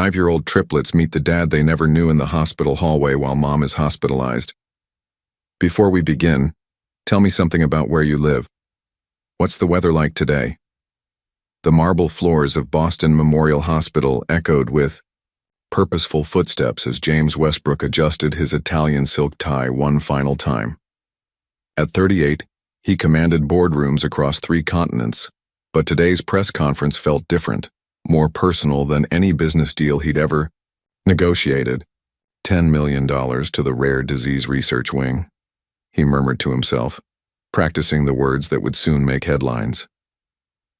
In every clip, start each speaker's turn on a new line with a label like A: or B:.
A: 5-year-old triplets meet the dad they never knew in the hospital hallway while mom is hospitalized. Before we begin, tell me something about where you live. What's the weather like today? The marble floors of Boston Memorial Hospital echoed with purposeful footsteps as James Westbrook adjusted his Italian silk tie one final time. At 38, he commanded boardrooms across 3 continents, but today's press conference felt different, more personal than any business deal he'd ever negotiated. $10 million to the Rare Disease Research Wing, he murmured to himself, practicing the words that would soon make headlines.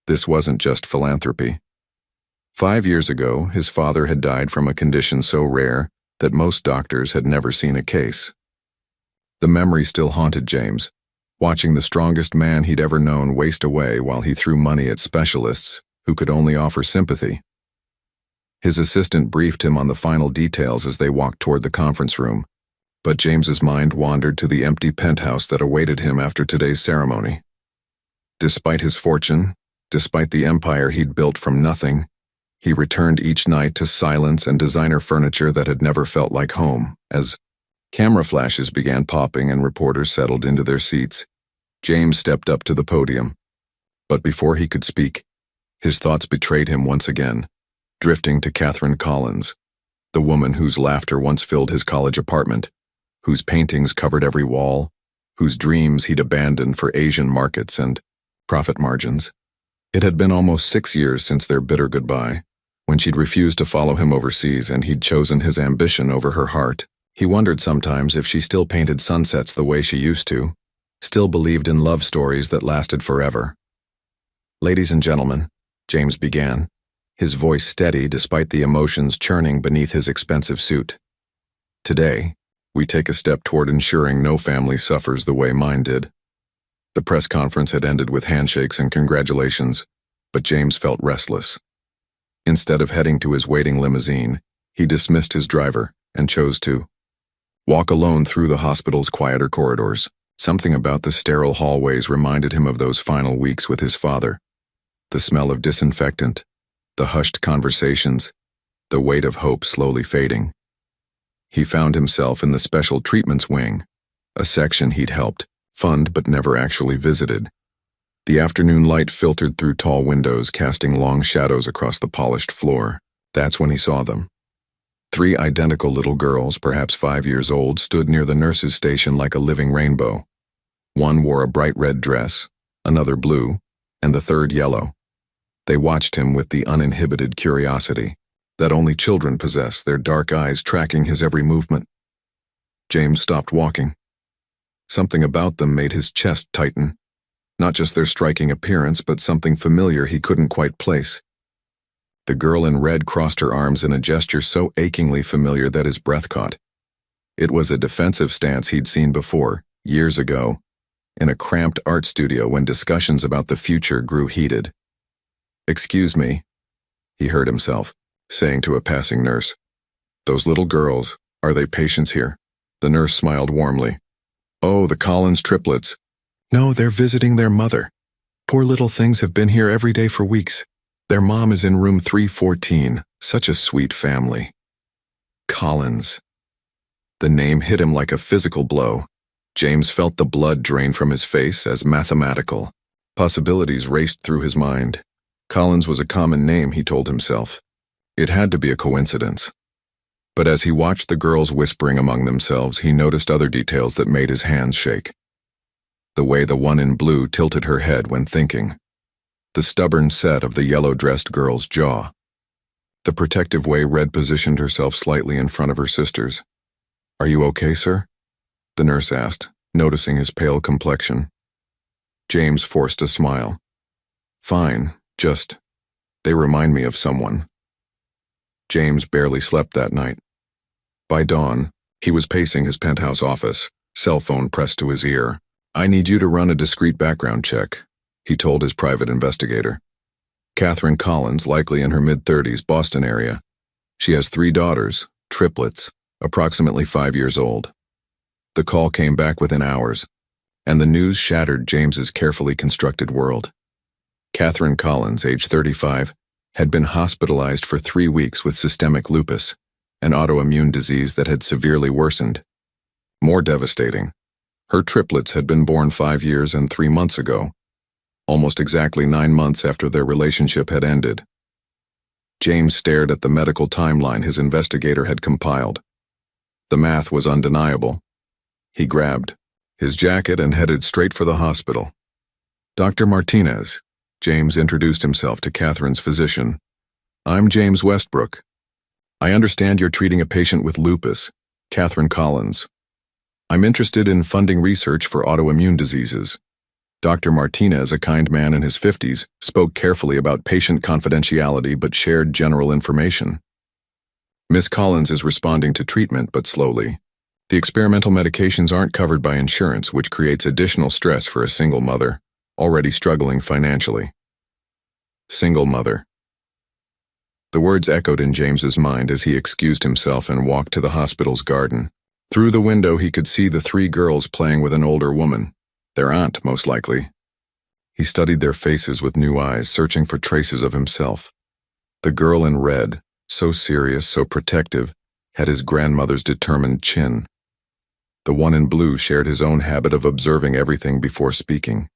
A: This wasn't just philanthropy. 5 years ago, his father had died from a condition so rare that most doctors had never seen a case. The memory still haunted James, watching the strongest man he'd ever known waste away while he threw money at specialists who could only offer sympathy. His assistant briefed him on the final details as they walked toward the conference room, but James's mind wandered to the empty penthouse that awaited him after today's ceremony. Despite his fortune, despite the empire he'd built from nothing, he returned each night to silence and designer furniture that had never felt like home. As camera flashes began popping and reporters settled into their seats, James stepped up to the podium. But before he could speak, his thoughts betrayed him once again, drifting to Catherine Collins, the woman whose laughter once filled his college apartment, whose paintings covered every wall, whose dreams he'd abandoned for Asian markets and profit margins. It had been almost 6 years since their bitter goodbye, when she'd refused to follow him overseas and he'd chosen his ambition over her heart. He wondered sometimes if she still painted sunsets the way she used to, still believed in love stories that lasted forever. "Ladies and gentlemen," James began, his voice steady despite the emotions churning beneath his expensive suit. "Today, we take a step toward ensuring no family suffers the way mine did." The press conference had ended with handshakes and congratulations, but James felt restless. Instead of heading to his waiting limousine, he dismissed his driver and chose to walk alone through the hospital's quieter corridors. Something about the sterile hallways reminded him of those final weeks with his father. The smell of disinfectant, the hushed conversations, the weight of hope slowly fading. He found himself in the special treatments wing, a section he'd helped fund but never actually visited. The afternoon light filtered through tall windows, casting long shadows across the polished floor. That's when he saw them. 3 identical little girls, perhaps 5 years old, stood near the nurse's station like a living rainbow. One wore a bright red dress, another blue, and the third yellow. They watched him with the uninhibited curiosity that only children possess, their dark eyes tracking his every movement. James stopped walking. Something about them made his chest tighten. Not just their striking appearance, but something familiar he couldn't quite place. The girl in red crossed her arms in a gesture so achingly familiar that his breath caught. It was a defensive stance he'd seen before, years ago, in a cramped art studio when discussions about the future grew heated. "Excuse me," he heard himself saying to a passing nurse. "Those little girls, are they patients here?" The nurse smiled warmly. "Oh, the Collins triplets. No, they're visiting their mother. Poor little things have been here every day for weeks. Their mom is in room 314. Such a sweet family." Collins. The name hit him like a physical blow. James felt the blood drain from his face as mathematical. Possibilities raced through his mind. Collins was a common name, he told himself. It had to be a coincidence. But as he watched the girls whispering among themselves, he noticed other details that made his hands shake. The way the one in blue tilted her head when thinking. The stubborn set of the yellow-dressed girl's jaw. The protective way Red positioned herself slightly in front of her sisters. "Are you okay, sir?" the nurse asked, noticing his pale complexion. James forced a smile. "Fine, just, they remind me of someone." James barely slept that night. By dawn, he was pacing his penthouse office, cell phone pressed to his ear. "I need you to run a discreet background check," he told his private investigator. "Catherine Collins, likely in her mid-30s, Boston area. She has 3 daughters, triplets, approximately 5 years old." The call came back within hours, and the news shattered James's carefully constructed world. Catherine Collins, age 35, had been hospitalized for 3 weeks with systemic lupus, an autoimmune disease that had severely worsened. More devastating, her triplets had been born 5 years and 3 months ago, almost exactly 9 months after their relationship had ended. James stared at the medical timeline his investigator had compiled. The math was undeniable. He grabbed his jacket and headed straight for the hospital. "Dr. Martinez," James introduced himself to Catherine's physician. "I'm James Westbrook. I understand you're treating a patient with lupus, Catherine Collins. I'm interested in funding research for autoimmune diseases." Dr. Martinez, a kind man in his 50s, spoke carefully about patient confidentiality but shared general information. "Miss Collins is responding to treatment, but slowly. The experimental medications aren't covered by insurance, which creates additional stress for a single mother, already struggling financially." Single mother. The words echoed in James's mind as he excused himself and walked to the hospital's garden. Through the window he could see the 3 girls playing with an older woman, their aunt most likely. He studied their faces with new eyes, searching for traces of himself. The girl in red, so serious, so protective, had his grandmother's determined chin. The one in blue shared his own habit of observing everything before speaking.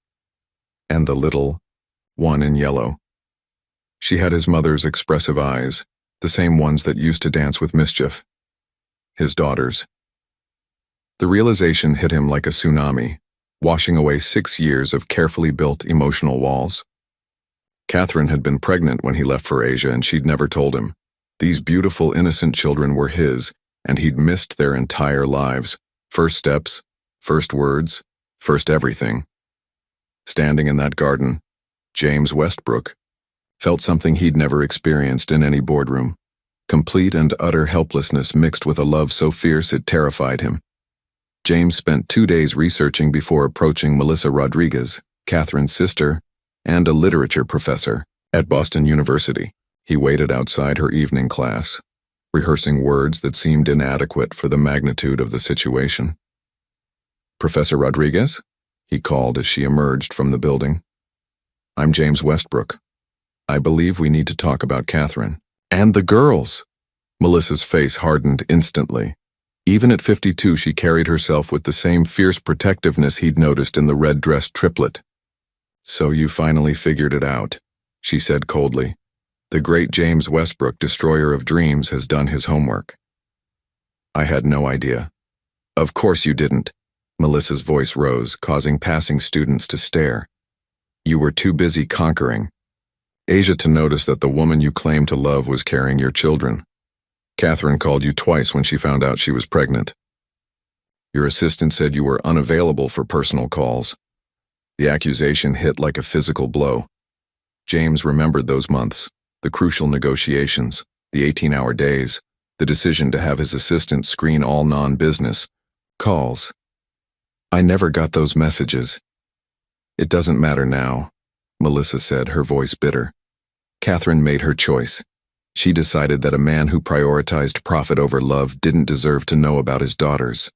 A: And the little one in yellow. She had his mother's expressive eyes, the same ones that used to dance with mischief. His daughters. The realization hit him like a tsunami, washing away 6 years of carefully built emotional walls. Catherine had been pregnant when he left for Asia, and she'd never told him. These beautiful, innocent children were his, and he'd missed their entire lives. First steps, first words, first everything. Standing in that garden, James Westbrook felt something he'd never experienced in any boardroom. Complete and utter helplessness mixed with a love so fierce it terrified him. James spent 2 days researching before approaching Melissa Rodriguez, Catherine's sister, and a literature professor at Boston University. He waited outside her evening class, rehearsing words that seemed inadequate for the magnitude of the situation. "Professor Rodriguez?" he called as she emerged from the building. "I'm James Westbrook. I believe we need to talk about Catherine." "And the girls!" Melissa's face hardened instantly. Even at 52, she carried herself with the same fierce protectiveness he'd noticed in the red-dressed triplet. "So you finally figured it out," she said coldly. "The great James Westbrook, destroyer of dreams, has done his homework." "I had no idea." "Of course you didn't." Melissa's voice rose, causing passing students to stare. "You were too busy conquering Asia to notice that the woman you claimed to love was carrying your children. Catherine called you twice when she found out she was pregnant. Your assistant said you were unavailable for personal calls." The accusation hit like a physical blow. James remembered those months, the crucial negotiations, the 18-hour days, the decision to have his assistant screen all non-business calls. "I never got those messages." "It doesn't matter now," Melissa said, her voice bitter. "Catherine made her choice. She decided that a man who prioritized profit over love didn't deserve to know about his daughters."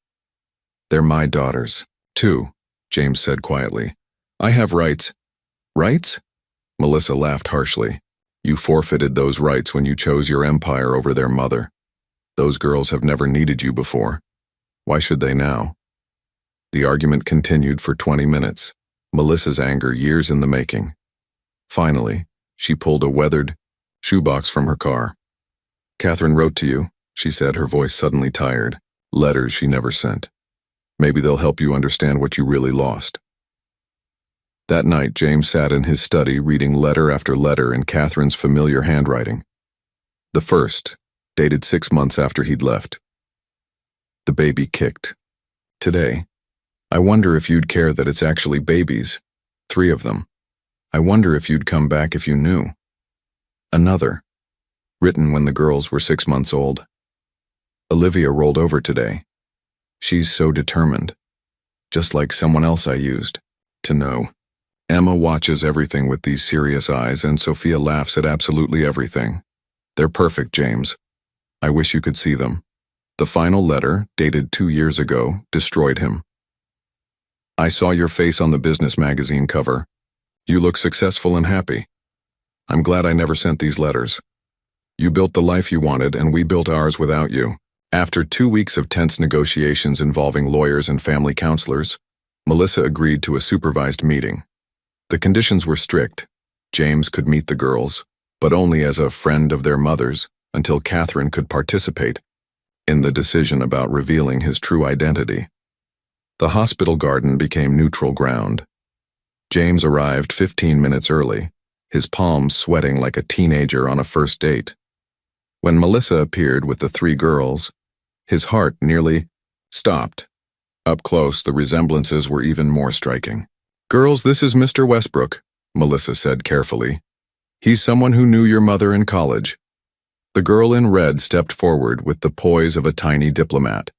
A: "They're my daughters, too," James said quietly. "I have rights." "Rights?" Melissa laughed harshly. "You forfeited those rights when you chose your empire over their mother. Those girls have never needed you before. Why should they now?" The argument continued for 20 minutes, Melissa's anger years in the making. Finally, she pulled a weathered shoebox from her car. "Catherine wrote to you," she said, her voice suddenly tired. "Letters she never sent. Maybe they'll help you understand what you really lost." That night, James sat in his study reading letter after letter in Catherine's familiar handwriting. The first, dated 6 months after he'd left. "The baby kicked. Today. I wonder if you'd care that it's actually babies. 3 of them. I wonder if you'd come back if you knew." Another, written when the girls were 6 months old. "Olivia rolled over today. She's so determined. Just like someone else I used to know. Emma watches everything with these serious eyes, and Sophia laughs at absolutely everything. They're perfect, James. I wish you could see them." The final letter, dated 2 years ago, destroyed him. "I saw your face on the business magazine cover. You look successful and happy. I'm glad I never sent these letters. You built the life you wanted, and we built ours without you. After 2 weeks of tense negotiations involving lawyers and family counselors, Melissa agreed to a supervised meeting. The conditions were strict. James could meet the girls, but only as a friend of their mother's until Catherine could participate in the decision about revealing his true identity. The hospital garden became neutral ground. James arrived 15 minutes early, his palms sweating like a teenager on a first date. When Melissa appeared with the 3 girls, his heart nearly stopped. Up close, the resemblances were even more striking. "Girls, this is Mr. Westbrook," Melissa said carefully. "He's someone who knew your mother in college." The girl in red stepped forward with the poise of a tiny diplomat.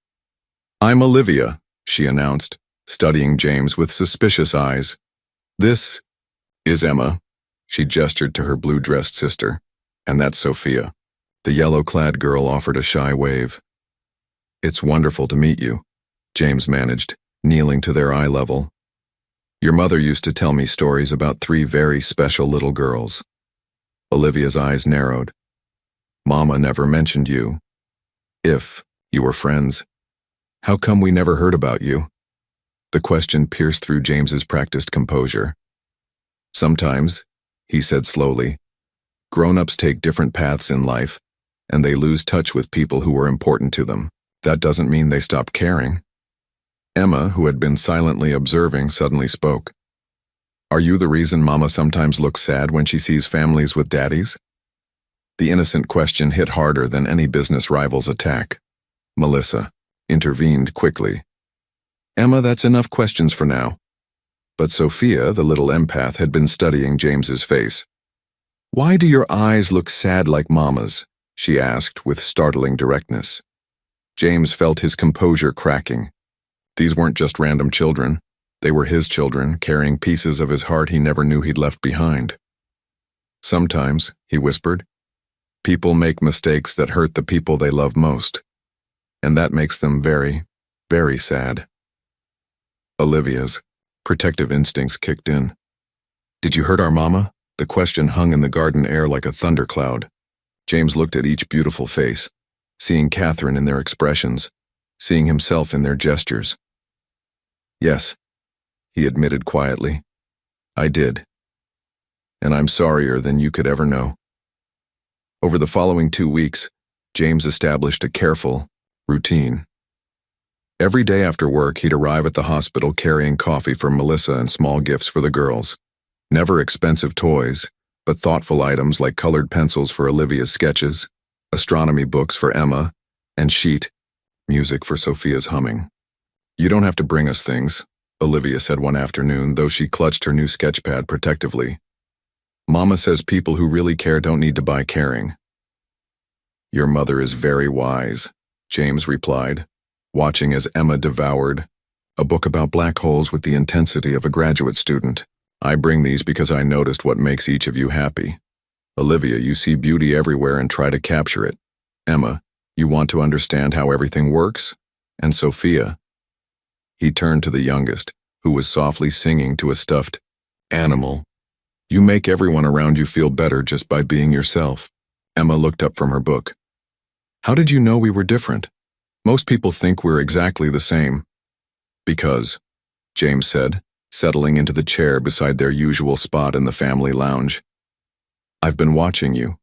A: "I'm Olivia," she announced, studying James with suspicious eyes. "This is Emma," she gestured to her blue-dressed sister, "and that's Sophia." The yellow-clad girl offered a shy wave. "It's wonderful to meet you," James managed, kneeling to their eye level. "Your mother used to tell me stories about 3 very special little girls." Olivia's eyes narrowed. "Mama never mentioned you. If you were friends, how come we never heard about you?" The question pierced through James's practiced composure. "Sometimes," he said slowly, "grown-ups take different paths in life, and they lose touch with people who were important to them. That doesn't mean they stop caring." Emma, who had been silently observing, suddenly spoke. "Are you the reason Mama sometimes looks sad when she sees families with daddies?" The innocent question hit harder than any business rival's attack. Melissa intervened quickly. "Emma, that's enough questions for now." But Sophia, the little empath, had been studying James's face. "Why do your eyes look sad like Mama's?" she asked with startling directness. James felt his composure cracking. These weren't just random children. They were his children, carrying pieces of his heart he never knew he'd left behind. "Sometimes," he whispered, "people make mistakes that hurt the people they love most. And that makes them very, very sad." Olivia's protective instincts kicked in. "Did you hurt our mama?" The question hung in the garden air like a thundercloud. James looked at each beautiful face, seeing Catherine in their expressions, seeing himself in their gestures. "Yes," he admitted quietly, "I did. And I'm sorrier than you could ever know." Over the following 2 weeks, James established a careful routine. Every day after work, he'd arrive at the hospital carrying coffee for Melissa and small gifts for the girls. Never expensive toys, but thoughtful items like colored pencils for Olivia's sketches, astronomy books for Emma, and sheet music for Sophia's humming. "You don't have to bring us things," Olivia said one afternoon, though she clutched her new sketchpad protectively. "Mama says people who really care don't need to buy caring." "Your mother is very wise," James replied, watching as Emma devoured a book about black holes with the intensity of a graduate student. "I bring these because I noticed what makes each of you happy. Olivia, you see beauty everywhere and try to capture it. Emma, you want to understand how everything works? And Sophia," he turned to the youngest, who was softly singing to a stuffed animal, "you make everyone around you feel better just by being yourself." Emma looked up from her book. "How did you know we were different? Most people think we're exactly the same." "Because," James said, settling into the chair beside their usual spot in the family lounge, "I've been watching you.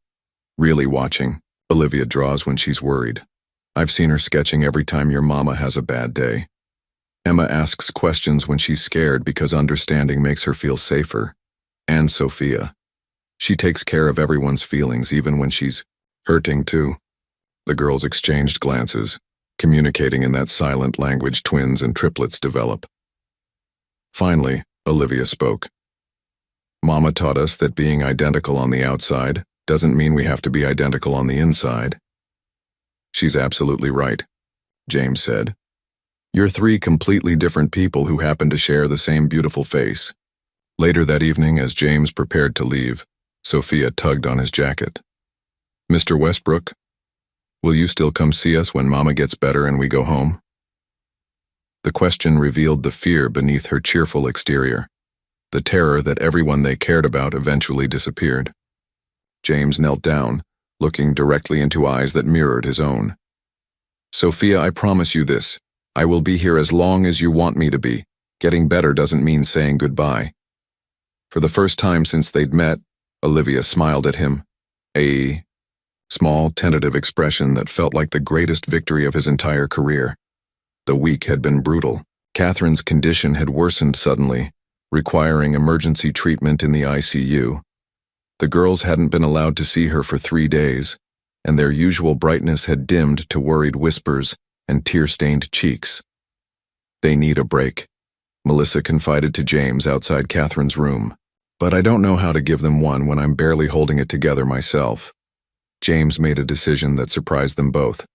A: Really watching. Olivia draws when she's worried. I've seen her sketching every time your mama has a bad day. Emma asks questions when she's scared because understanding makes her feel safer. And Sophia. She takes care of everyone's feelings even when she's hurting too." The girls exchanged glances, communicating in that silent language twins and triplets develop. Finally, Olivia spoke. "Mama taught us that being identical on the outside doesn't mean we have to be identical on the inside." "She's absolutely right," James said. "You're 3 completely different people who happen to share the same beautiful face." Later that evening, as James prepared to leave, Sophia tugged on his jacket. "Mr. Westbrook, will you still come see us when Mama gets better and we go home?" The question revealed the fear beneath her cheerful exterior, the terror that everyone they cared about eventually disappeared. James knelt down, looking directly into eyes that mirrored his own. Sophia, I promise you this. I will be here as long as you want me to be. Getting better doesn't mean saying goodbye. For the first time since they'd met, Olivia smiled at him, a small, tentative expression that felt like the greatest victory of his entire career. The week had been brutal. Catherine's condition had worsened suddenly, requiring emergency treatment in the ICU. The girls hadn't been allowed to see her for 3 days, and their usual brightness had dimmed to worried whispers and tear-stained cheeks. They need a break, Melissa confided to James outside Catherine's room. But I don't know how to give them one when I'm barely holding it together myself. James made a decision that surprised them both.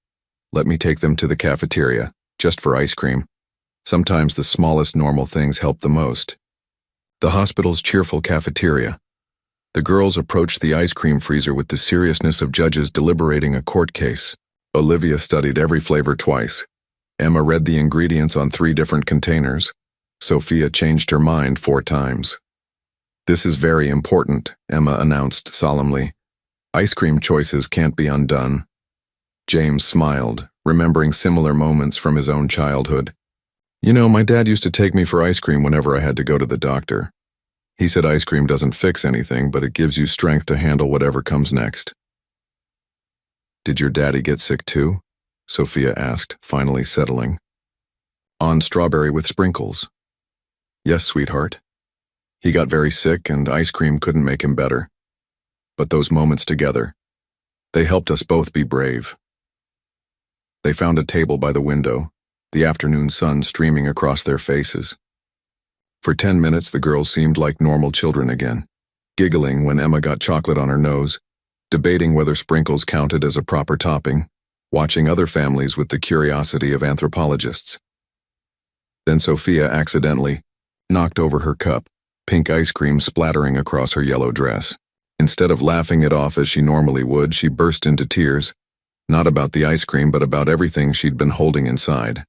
A: Let me take them to the cafeteria, just for ice cream. Sometimes the smallest normal things help the most. The hospital's cheerful cafeteria. The girls approached the ice cream freezer with the seriousness of judges deliberating a court case. Olivia studied every flavor twice. Emma read the ingredients on 3 different containers. Sophia changed her mind 4 times. This is very important, Emma announced solemnly. Ice cream choices can't be undone. James smiled, remembering similar moments from his own childhood. You know, my dad used to take me for ice cream whenever I had to go to the doctor. He said ice cream doesn't fix anything, but it gives you strength to handle whatever comes next. Did your daddy get sick too? Sophia asked, finally settling. On strawberry with sprinkles. Yes, sweetheart. He got very sick and ice cream couldn't make him better. But those moments together, they helped us both be brave. They found a table by the window, the afternoon sun streaming across their faces. For 10 minutes, the girls seemed like normal children again, giggling when Emma got chocolate on her nose, debating whether sprinkles counted as a proper topping, watching other families with the curiosity of anthropologists. Then Sophia accidentally knocked over her cup, pink ice cream splattering across her yellow dress. Instead of laughing it off as she normally would, she burst into tears, not about the ice cream but about everything she'd been holding inside.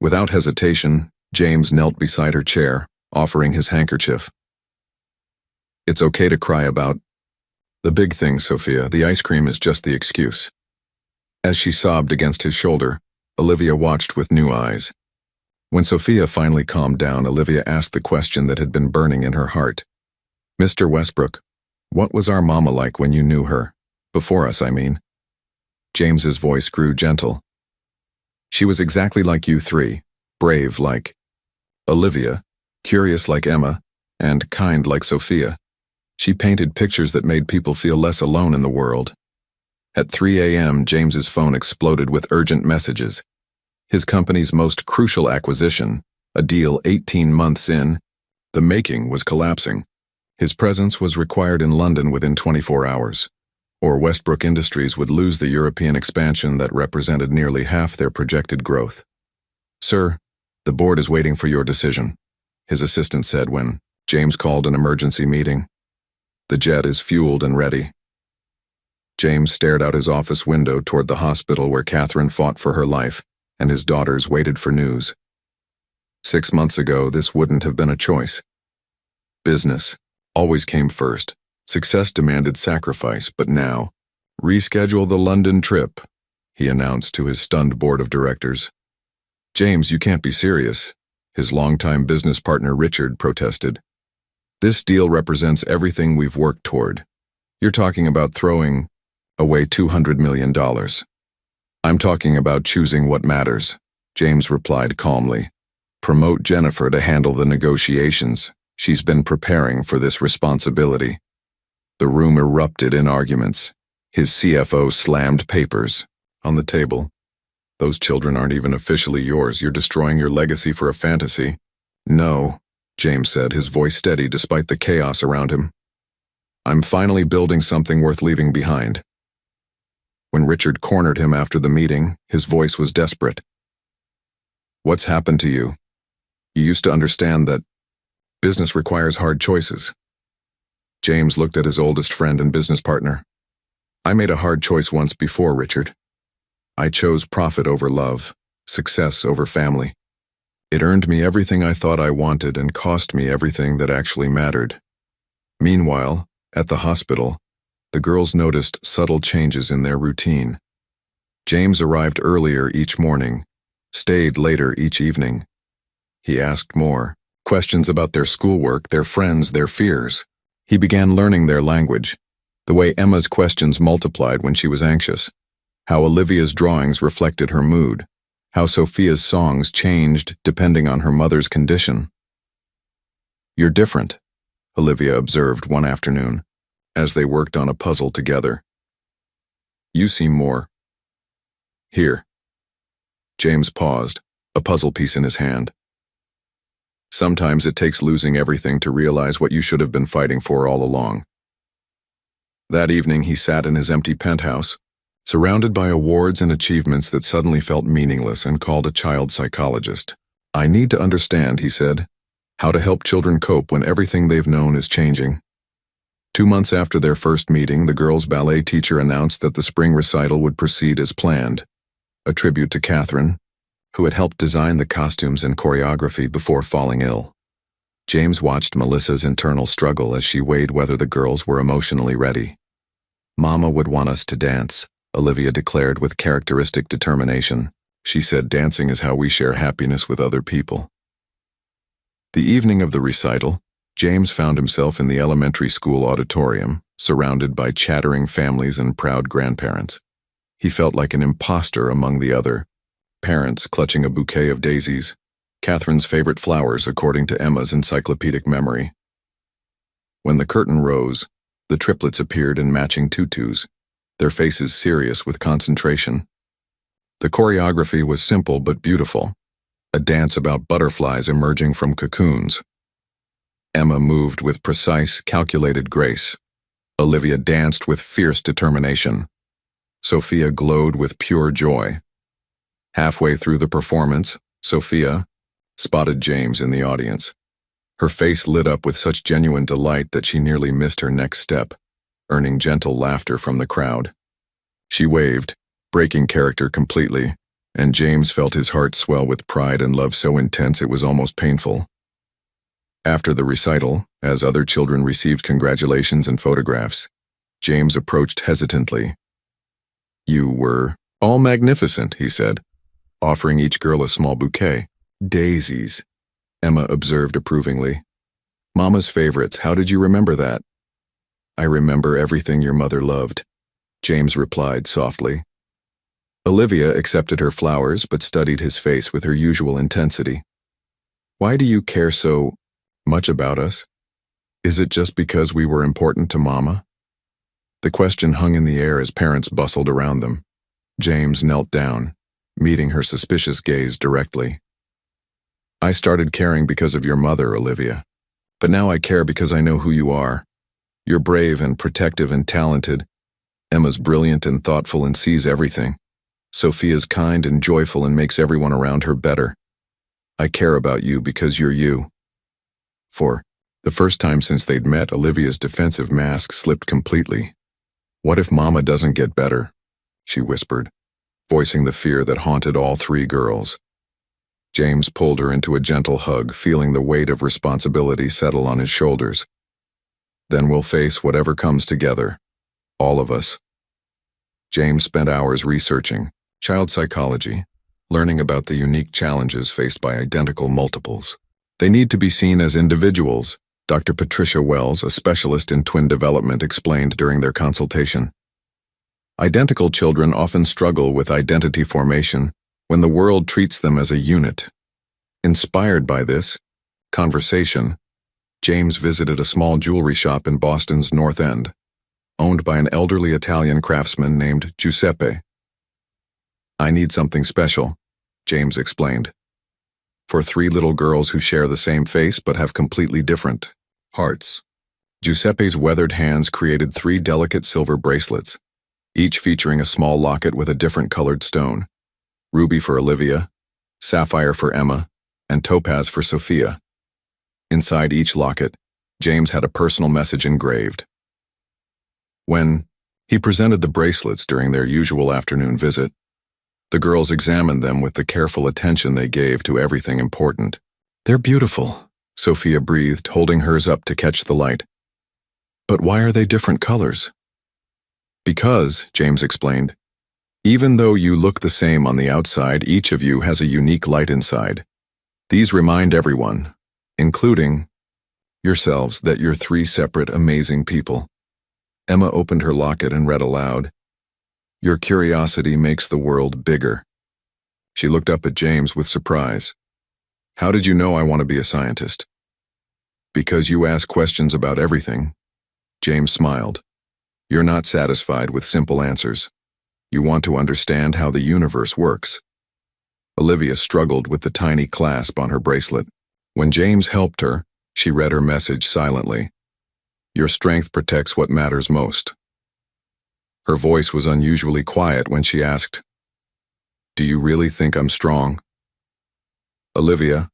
A: Without hesitation, James knelt beside her chair, offering his handkerchief. It's okay to cry about the big things, Sophia. The ice cream is just the excuse. As she sobbed against his shoulder, Olivia watched with new eyes. When Sophia finally calmed down, Olivia asked the question that had been burning in her heart. Mr. Westbrook, what was our mama like when you knew her? Before us, I mean. James's voice grew gentle. She was exactly like you 3, brave like Olivia, curious like Emma, and kind like Sophia. She painted pictures that made people feel less alone in the world. At 3 a.m., James's phone exploded with urgent messages. His company's most crucial acquisition, a deal 18 months in, the making was collapsing. His presence was required in London within 24 hours, or Westbrook Industries would lose the European expansion that represented nearly half their projected growth. Sir, the board is waiting for your decision, his assistant said when James called an emergency meeting. The jet is fueled and ready. James stared out his office window toward the hospital where Catherine fought for her life, and his daughters waited for news. 6 months ago, this wouldn't have been a choice. Business always came first. Success demanded sacrifice, but now, reschedule the London trip, he announced to his stunned board of directors. James, you can't be serious, his longtime business partner Richard protested. This deal represents everything we've worked toward. You're talking about throwing away $200 million. I'm talking about choosing what matters, James replied calmly. Promote Jennifer to handle the negotiations. She's been preparing for this responsibility. The room erupted in arguments. His CFO slammed papers on the table. Those children aren't even officially yours. You're destroying your legacy for a fantasy. No, James said, his voice steady despite the chaos around him. I'm finally building something worth leaving behind. When Richard cornered him after the meeting, his voice was desperate. What's happened to you? You used to understand that business requires hard choices. James looked at his oldest friend and business partner. I made a hard choice once before, Richard. I chose profit over love, success over family. It earned me everything I thought I wanted and cost me everything that actually mattered. Meanwhile, at the hospital, The girls noticed subtle changes in their routine. James arrived earlier each morning, stayed later each evening. He asked more questions about their schoolwork, their friends, their fears. He began learning their language, the way Emma's questions multiplied when she was anxious, how Olivia's drawings reflected her mood, how Sophia's songs changed depending on her mother's condition. "You're different," Olivia observed one afternoon, as they worked on a puzzle together. "You seem more here." James paused, a puzzle piece in his hand. "Sometimes it takes losing everything to realize what you should have been fighting for all along." That evening he sat in his empty penthouse, surrounded by awards and achievements that suddenly felt meaningless, and called a child psychologist. "I need to understand," he said, "how to help children cope when everything they've known is changing." 2 months after their first meeting, the girls' ballet teacher announced that the spring recital would proceed as planned, a tribute to Catherine, who had helped design the costumes and choreography before falling ill. James watched Melissa's internal struggle as she weighed whether the girls were emotionally ready. "Mama would want us to dance," Olivia declared with characteristic determination. She said dancing is how we share happiness with other people. The evening of the recital, James found himself in the elementary school auditorium, surrounded by chattering families and proud grandparents. He felt like an imposter among the other parents clutching a bouquet of daisies, Catherine's favorite flowers according to Emma's encyclopedic memory. When the curtain rose, the triplets appeared in matching tutus, their faces serious with concentration. The choreography was simple but beautiful, a dance about butterflies emerging from cocoons. Emma moved with precise, calculated grace. Olivia danced with fierce determination. Sophia glowed with pure joy. Halfway through the performance, Sophia spotted James in the audience. Her face lit up with such genuine delight that she nearly missed her next step, earning gentle laughter from the crowd. She waved, breaking character completely, and James felt his heart swell with pride and love so intense it was almost painful. After the recital, as other children received congratulations and photographs, James approached hesitantly. "You were all magnificent," he said, offering each girl a small bouquet. "Daisies," Emma observed approvingly. "Mama's favorites, how did you remember that?" "I remember everything your mother loved," James replied softly. Olivia accepted her flowers but studied his face with her usual intensity. "Why do you care so much about us? Is it just because we were important to Mama?" The question hung in the air as parents bustled around them. James knelt down, meeting her suspicious gaze directly. "I started caring because of your mother, Olivia. But now I care because I know who you are. You're brave and protective and talented. Emma's brilliant and thoughtful and sees everything. Sophia's kind and joyful and makes everyone around her better. I care about you because you're you." For the first time since they'd met, Olivia's defensive mask slipped completely. "What if Mama doesn't get better?" she whispered, voicing the fear that haunted all three girls. James pulled her into a gentle hug, feeling the weight of responsibility settle on his shoulders. "Then we'll face whatever comes together, all of us." James spent hours researching child psychology, learning about the unique challenges faced by identical multiples. "They need to be seen as individuals," Dr. Patricia Wells, a specialist in twin development, explained during their consultation. "Identical children often struggle with identity formation when the world treats them as a unit." Inspired by this conversation, James visited a small jewelry shop in Boston's North End, owned by an elderly Italian craftsman named Giuseppe. "I need something special," James explained, "for 3 little girls who share the same face but have completely different hearts." Giuseppe's weathered hands created 3 delicate silver bracelets, each featuring a small locket with a different colored stone: ruby for Olivia, sapphire for Emma, and topaz for Sophia. Inside each locket, James had a personal message engraved. When he presented the bracelets during their usual afternoon visit, the girls examined them with the careful attention they gave to everything important. "They're beautiful," Sophia breathed, holding hers up to catch the light. "But why are they different colors?" Because, James explained, even though you look the same on the outside, each of you has a unique light inside. These remind everyone, including yourselves, that you're three separate, amazing people. Emma opened her locket and read aloud, "Your curiosity makes the world bigger." She looked up at James with surprise. "How did you know I want to be a scientist?" "Because you ask questions about everything." James smiled. "You're not satisfied with simple answers. You want to understand how the universe works." Olivia struggled with the tiny clasp on her bracelet. When James helped her, she read her message silently. "Your strength protects what matters most." Her voice was unusually quiet when she asked, "Do you really think I'm strong?" "Olivia,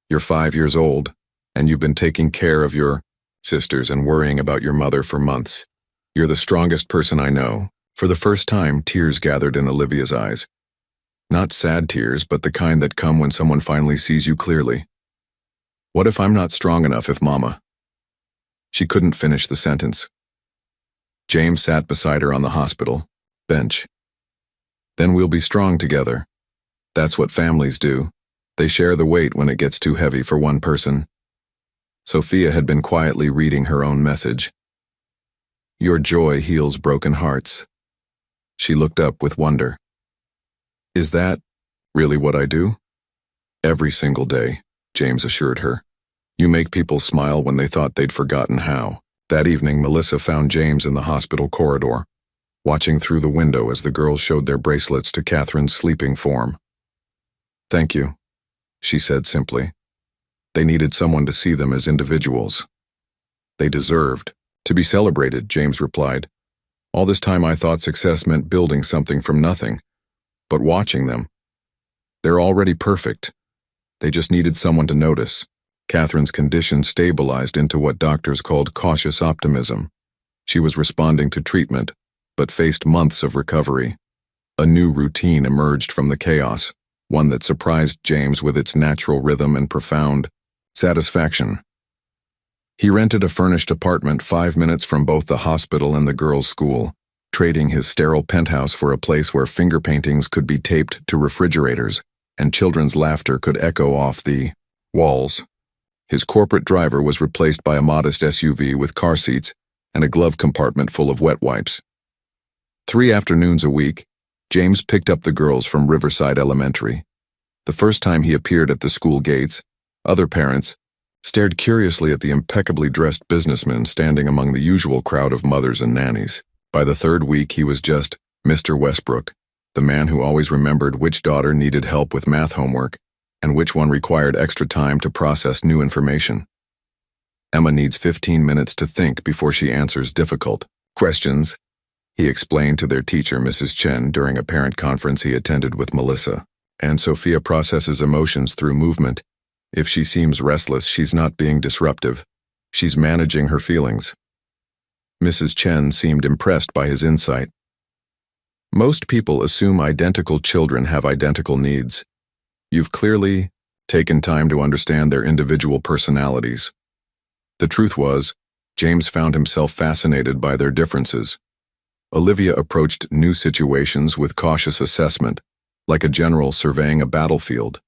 A: you're 5 years old, and you've been taking care of your sisters and worrying about your mother for months. You're the strongest person I know." For the first time, tears gathered in Olivia's eyes. Not sad tears, but the kind that come when someone finally sees you clearly. "What if I'm not strong enough, if Mama?" She couldn't finish the sentence. James sat beside her on the hospital bench. "Then we'll be strong together. That's what families do. They share the weight when it gets too heavy for one person." Sophia had been quietly reading her own message. "Your joy heals broken hearts." She looked up with wonder. "Is that really what I do?" "Every single day," James assured her. "You make people smile when they thought they'd forgotten how." That evening, Melissa found James in the hospital corridor, watching through the window as the girls showed their bracelets to Catherine's sleeping form. "Thank you," she said simply. They needed someone to see them as individuals. They deserved to be celebrated, James replied. "All this time I thought success meant building something from nothing. But watching them, they're already perfect. They just needed someone to notice." Catherine's condition stabilized into what doctors called cautious optimism. She was responding to treatment, but faced months of recovery. A new routine emerged from the chaos, one that surprised James with its natural rhythm and profound satisfaction. He rented a furnished apartment 5 minutes from both the hospital and the girls' school, trading his sterile penthouse for a place where finger paintings could be taped to refrigerators and children's laughter could echo off the walls. His corporate driver was replaced by a modest SUV with car seats and a glove compartment full of wet wipes. 3 afternoons a week, James picked up the girls from Riverside Elementary. The first time he appeared at the school gates, other parents stared curiously at the impeccably dressed businessman standing among the usual crowd of mothers and nannies. By the 3rd week, he was just Mr. Westbrook, the man who always remembered which daughter needed help with math homework and which one required extra time to process new information. "Emma needs 15 minutes to think before she answers difficult questions," he explained to their teacher, Mrs. Chen, during a parent conference he attended with Melissa. "And Sophia processes emotions through movement. If she seems restless, she's not being disruptive. She's managing her feelings." Mrs. Chen seemed impressed by his insight. "Most people assume identical children have identical needs. You've clearly taken time to understand their individual personalities." The truth was, James found himself fascinated by their differences. Olivia approached new situations with cautious assessment, like a general surveying a battlefield.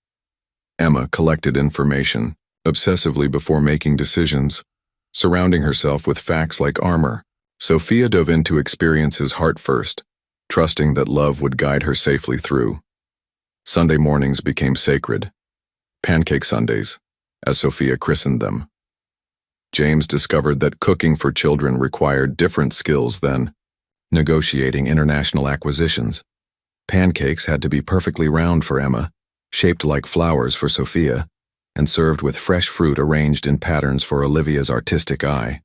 A: Emma collected information obsessively before making decisions, surrounding herself with facts like armor. Sophia dove into experiences heart first, trusting that love would guide her safely through. Sunday mornings became sacred. Pancake Sundays, as Sophia christened them. James discovered that cooking for children required different skills than negotiating international acquisitions. Pancakes had to be perfectly round for Emma, shaped like flowers for Sophia, and served with fresh fruit arranged in patterns for Olivia's artistic eye.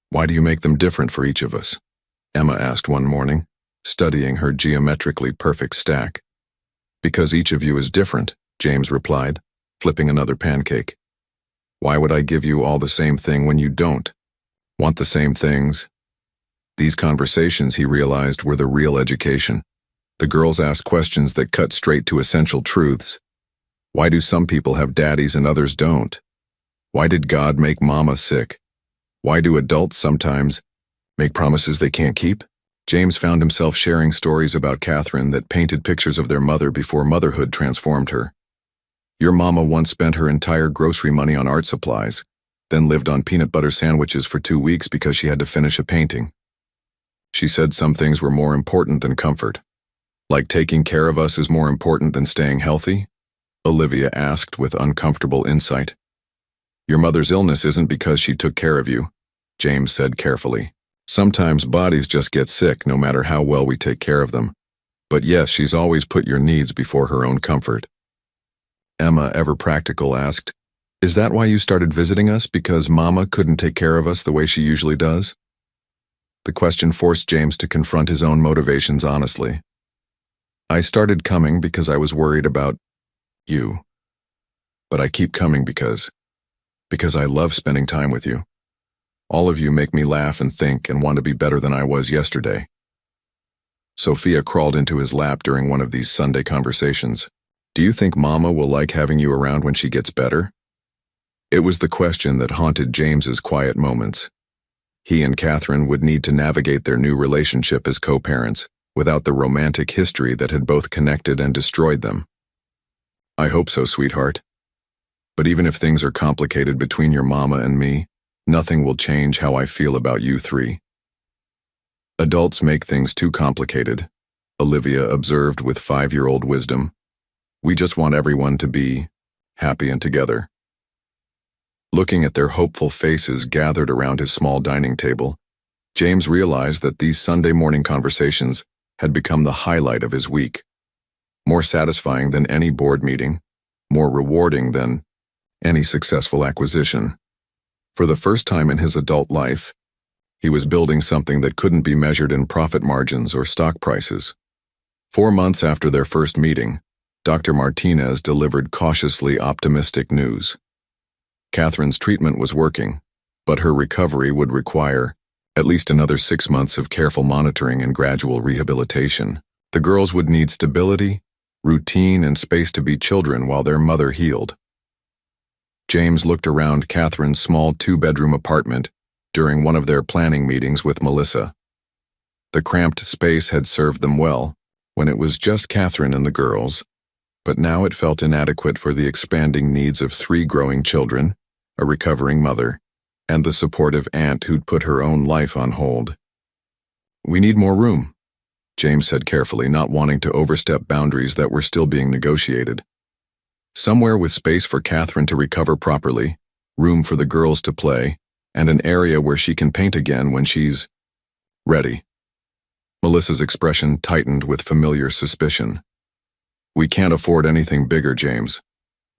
A: "Why do you make them different for each of us?" Emma asked one morning, studying her geometrically perfect stack. "Because each of you is different," James replied, flipping another pancake. "Why would I give you all the same thing when you don't want the same things?" These conversations, he realized, were the real education. The girls asked questions that cut straight to essential truths. Why do some people have daddies and others don't? Why did God make Mama sick? Why do adults sometimes make promises they can't keep? James found himself sharing stories about Catherine that painted pictures of their mother before motherhood transformed her. Your mama once spent her entire grocery money on art supplies, then lived on peanut butter sandwiches for 2 weeks because she had to finish a painting. She said some things were more important than comfort. Like taking care of us is more important than staying healthy? Olivia asked with uncomfortable insight. Your mother's illness isn't because she took care of you, James said carefully. Sometimes bodies just get sick no matter how well we take care of them. But yes, she's always put your needs before her own comfort. Emma, ever practical, asked, Is that why you started visiting us, because Mama couldn't take care of us the way she usually does? The question forced James to confront his own motivations honestly. I started coming because I was worried about you. But I keep coming because I love spending time with you. All of you make me laugh and think and want to be better than I was yesterday. Sophia crawled into his lap during one of these Sunday conversations. Do you think Mama will like having you around when she gets better? It was the question that haunted James's quiet moments. He and Catherine would need to navigate their new relationship as co-parents without the romantic history that had both connected and destroyed them. I hope so, sweetheart. But even if things are complicated between your mama and me, nothing will change how I feel about you three. Adults make things too complicated, Olivia observed with 5-year-old wisdom. We just want everyone to be happy and together. Looking at their hopeful faces gathered around his small dining table, James realized that these Sunday morning conversations had become the highlight of his week. More satisfying than any board meeting, more rewarding than any successful acquisition. For the first time in his adult life, he was building something that couldn't be measured in profit margins or stock prices. 4 months after their first meeting, Dr. Martinez delivered cautiously optimistic news. Catherine's treatment was working, but her recovery would require at least another 6 months of careful monitoring and gradual rehabilitation. The girls would need stability, routine, and space to be children while their mother healed. James looked around Catherine's small 2-bedroom apartment during one of their planning meetings with Melissa. The cramped space had served them well when it was just Catherine and the girls, but now it felt inadequate for the expanding needs of 3 growing children, a recovering mother, and the supportive aunt who'd put her own life on hold. We need more room, James said carefully, not wanting to overstep boundaries that were still being negotiated. Somewhere with space for Catherine to recover properly, room for the girls to play, and an area where she can paint again when she's ready. Melissa's expression tightened with familiar suspicion. We can't afford anything bigger, James.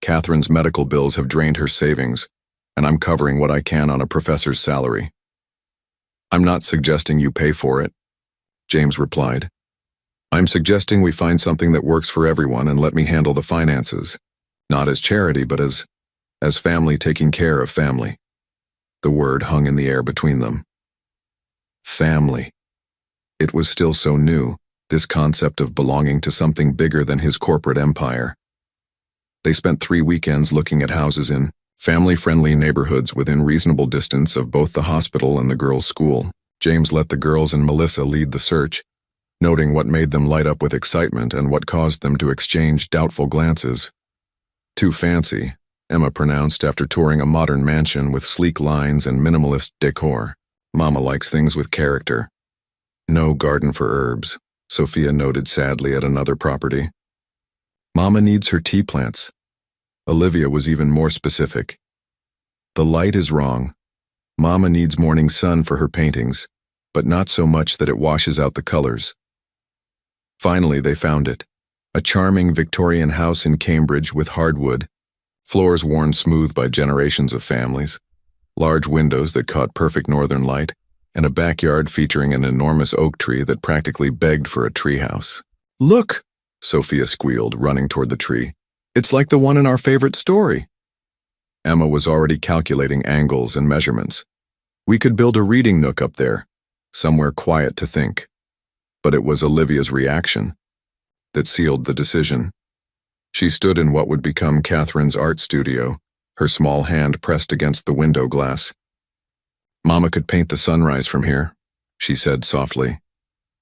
A: Catherine's medical bills have drained her savings, and I'm covering what I can on a professor's salary. I'm not suggesting you pay for it, James replied. I'm suggesting we find something that works for everyone and let me handle the finances, not as charity but as family taking care of family. The word hung in the air between them. Family. It was still so new, this concept of belonging to something bigger than his corporate empire. They spent 3 weekends looking at houses in family-friendly neighborhoods within reasonable distance of both the hospital and the girls' school. James let the girls and Melissa lead the search, noting what made them light up with excitement and what caused them to exchange doubtful glances. Too fancy, Emma pronounced after touring a modern mansion with sleek lines and minimalist decor. Mama likes things with character. No garden for herbs, Sophia noted sadly at another property. Mama needs her tea plants. Olivia was even more specific. The light is wrong. Mama needs morning sun for her paintings, but not so much that it washes out the colors. Finally, they found it. A charming Victorian house in Cambridge with hardwood, floors worn smooth by generations of families, large windows that caught perfect northern light, and a backyard featuring an enormous oak tree that practically begged for a treehouse. Look, Sophia squealed, running toward the tree. It's like the one in our favorite story. Emma was already calculating angles and measurements. We could build a reading nook up there, somewhere quiet to think. But it was Olivia's reaction that sealed the decision. She stood in what would become Catherine's art studio, her small hand pressed against the window glass. Mama could paint the sunrise from here, she said softly.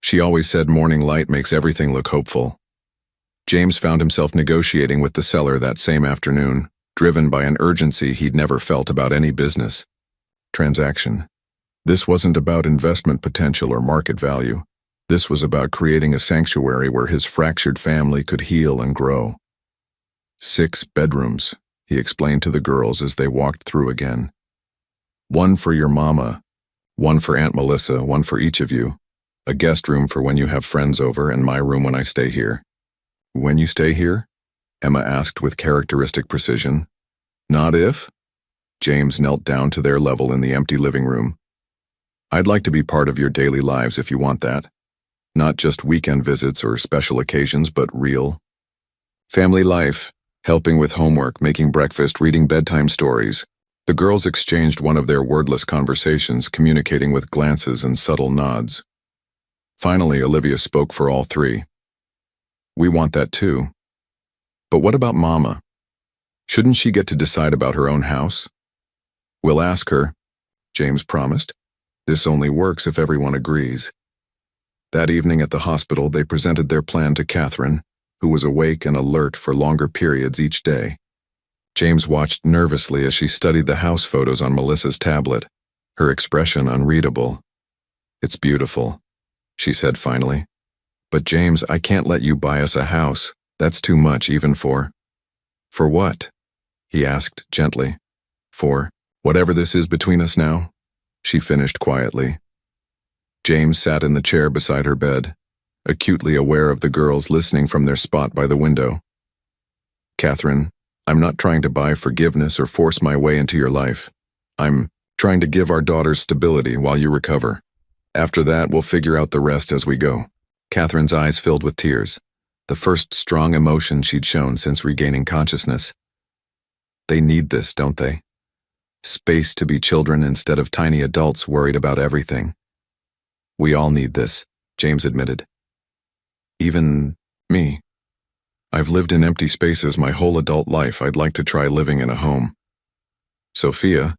A: She always said morning light makes everything look hopeful. James found himself negotiating with the seller that same afternoon, driven by an urgency he'd never felt about any business transaction. This wasn't about investment potential or market value. This was about creating a sanctuary where his fractured family could heal and grow. 6 bedrooms, he explained to the girls as they walked through again. 1 for your mama, 1 for Aunt Melissa, 1 for each of you. A guest room for when you have friends over, and my room when I stay here. When you stay here? Emma asked with characteristic precision. Not if? James knelt down to their level in the empty living room. I'd like to be part of your daily lives if you want that. Not just weekend visits or special occasions, but real. Family life, helping with homework, making breakfast, reading bedtime stories. The girls exchanged one of their wordless conversations, communicating with glances and subtle nods. Finally, Olivia spoke for all 3. We want that too. But what about Mama? Shouldn't she get to decide about her own house? We'll ask her, James promised. This only works if everyone agrees. That evening at the hospital, they presented their plan to Catherine, who was awake and alert for longer periods each day. James watched nervously as she studied the house photos on Melissa's tablet, her expression unreadable. It's beautiful, she said finally. But James, I can't let you buy us a house. That's too much even for... For what? He asked gently. For whatever this is between us now, she finished quietly. James sat in the chair beside her bed, acutely aware of the girls listening from their spot by the window. Catherine, I'm not trying to buy forgiveness or force my way into your life. I'm trying to give our daughters stability while you recover. After that, we'll figure out the rest as we go. Catherine's eyes filled with tears, the first strong emotion she'd shown since regaining consciousness. They need this, don't they? Space to be children instead of tiny adults worried about everything. We all need this, James admitted. Even me. I've lived in empty spaces my whole adult life. I'd like to try living in a home. Sophia,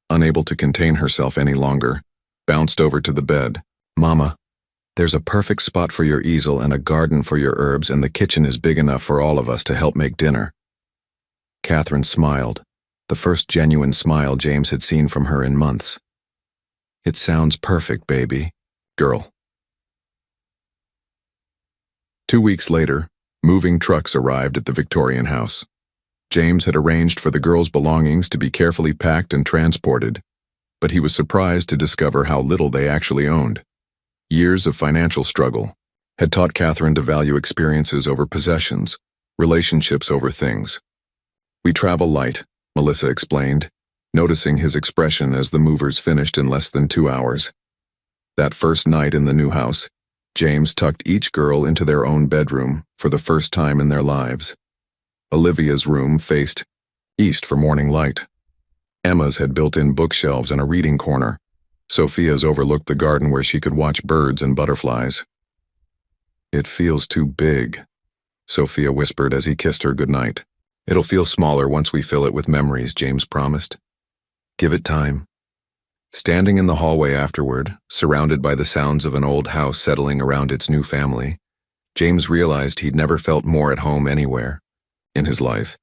A: unable to contain herself any longer, bounced over to the bed. Mama, there's a perfect spot for your easel and a garden for your herbs, and the kitchen is big enough for all of us to help make dinner. Catherine smiled, the first genuine smile James had seen from her in months. It sounds perfect, baby. Girl. 2 weeks later, moving trucks arrived at the Victorian house. James had arranged for the girls' belongings to be carefully packed and transported, but he was surprised to discover how little they actually owned. Years of financial struggle had taught Catherine to value experiences over possessions, relationships over things. We travel light, Melissa explained, noticing his expression as the movers finished in less than 2 hours. That first night in the new house, James tucked each girl into their own bedroom for the first time in their lives. Olivia's room faced east for morning light. Emma's had built-in bookshelves and a reading corner. Sophia's overlooked the garden where she could watch birds and butterflies. It feels too big, Sophia whispered as he kissed her goodnight. It'll feel smaller once we fill it with memories, James promised. Give it time. Standing in the hallway afterward, surrounded by the sounds of an old house settling around its new family, James realized he'd never felt more at home anywhere in his life.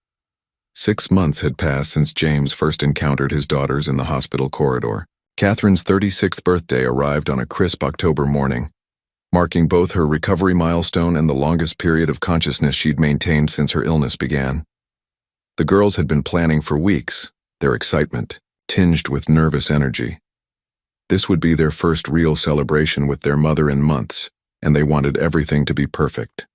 A: 6 months had passed since James first encountered his daughters in the hospital corridor. Catherine's 36th birthday arrived on a crisp October morning, marking both her recovery milestone and the longest period of consciousness she'd maintained since her illness began. The girls had been planning for weeks, their excitement tinged with nervous energy. This would be their first real celebration with their mother in months, and they wanted everything to be perfect.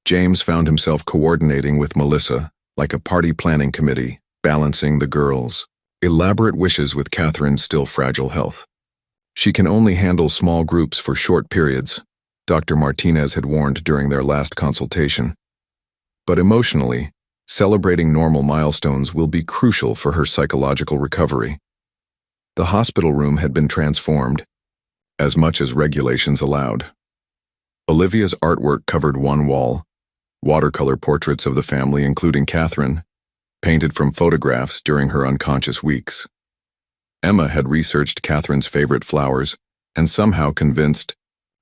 A: James found himself coordinating with Melissa, like a party planning committee, balancing the girls' elaborate wishes with Catherine's still fragile health. She can only handle small groups for short periods, Dr. Martinez had warned during their last consultation. But emotionally, celebrating normal milestones will be crucial for her psychological recovery. The hospital room had been transformed, as much as regulations allowed. Olivia's artwork covered one wall, watercolor portraits of the family including Catherine, painted from photographs during her unconscious weeks. Emma had researched Catherine's favorite flowers and somehow convinced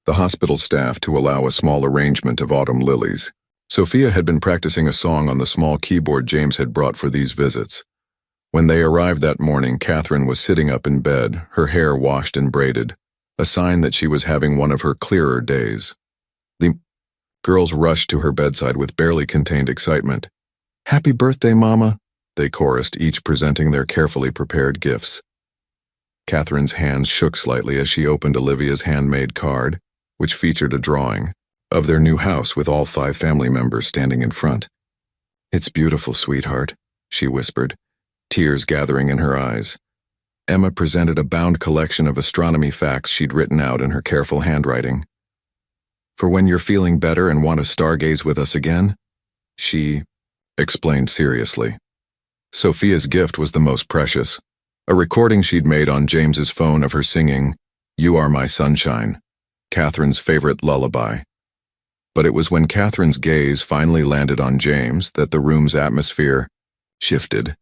A: the hospital staff to allow a small arrangement of autumn lilies. Sophia had been practicing a song on the small keyboard James had brought for these visits. When they arrived that morning, Catherine was sitting up in bed, her hair washed and braided, a sign that she was having one of her clearer days. The girls rushed to her bedside with barely contained excitement. "Happy birthday, Mama," they chorused, each presenting their carefully prepared gifts. Catherine's hands shook slightly as she opened Olivia's handmade card, which featured a drawing of their new house with all 5 family members standing in front. "It's beautiful, sweetheart," she whispered, tears gathering in her eyes. Emma presented a bound collection of astronomy facts she'd written out in her careful handwriting. "For when you're feeling better and want to stargaze with us again," she explained seriously. Sophia's gift was the most precious, a recording she'd made on James's phone of her singing, "You Are My Sunshine," Catherine's favorite lullaby. But it was when Catherine's gaze finally landed on James that the room's atmosphere shifted.